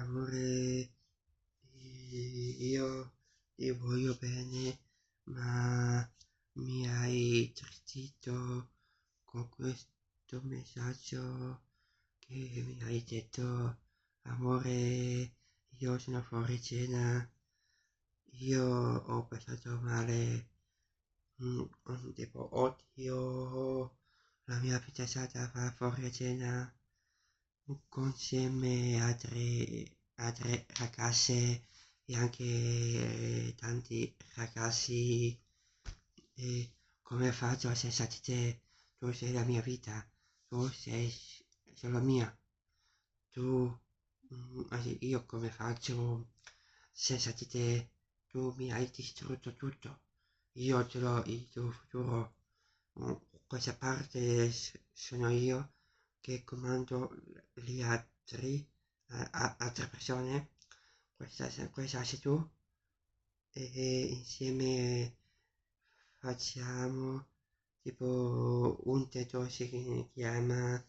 Amore, io ti voglio bene, ma mi hai tristito con questo messaggio che mi hai detto, amore, io sono fuori cena, io ho passato male, tipo odio la mia fidanzata va fuori cena insieme a tre ragazze e anche tanti ragazzi. E come faccio senza di te? Tu sei la mia vita, tu sei solo mia. Tu, io come faccio senza di te? Tu mi hai distrutto tutto. Io ce l'ho il tuo futuro. Mm, Questa parte sono io che comando gli altri, altre persone. Questa sei tu e insieme facciamo tipo un tetto si chiama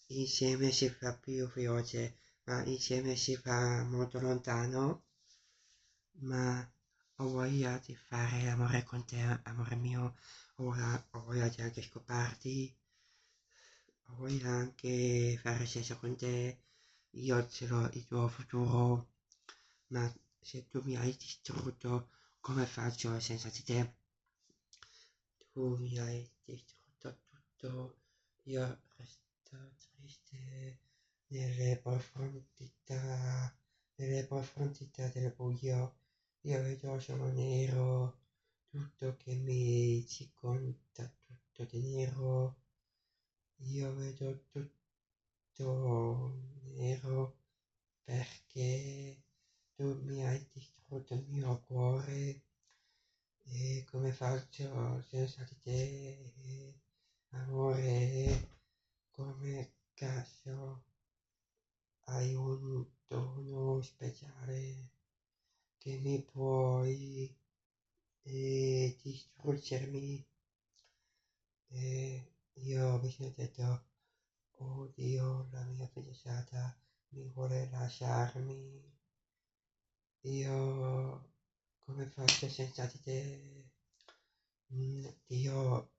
insieme si fa più veloce, ma insieme si fa molto lontano, ma ho voglia di fare l'amore con te, amore mio, ora ho voglia di anche scoparti, ho voglia anche fare sesso con te, io ce l'ho il tuo futuro, ma se tu mi hai distrutto, come faccio senza di te? Tu mi hai distrutto tutto, io resto triste nelle profondità del buio, io vedo solo nero, tutto che mi circonda, tutto di nero, io vedo tutto nero perché tu mi hai distrutto il mio cuore e come faccio senza di te, amore, come cazzo hai un dono speciale che mi puoi distruggermi e io mi sono detto, oh Dio, la mia fidanzata mi vuole lasciarmi, io come faccio senza di te? Dio,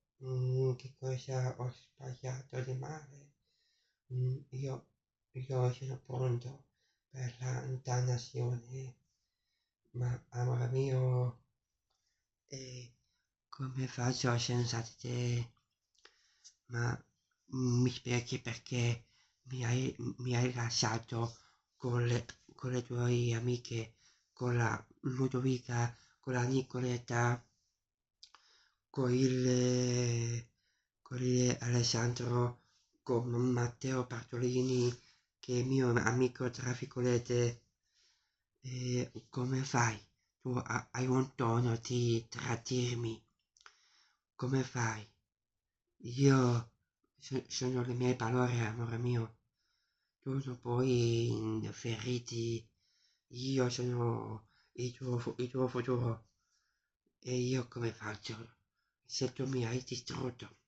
che cosa ho sbagliato di male? Io sono pronto per la dannazione, ma amore mio, come faccio senza di te? Ma mi spieghi perché mi hai lasciato con le tue amiche, con la Ludovica, con la Nicoletta, con il Alessandro, con Matteo Bartolini, che è mio amico tra virgolette, come fai? Tu hai un tono di tradirmi, come fai? Io sono le mie parole, amore mio, tu non puoi feriti, io sono il tuo futuro e io come faccio se tu mi hai distrutto?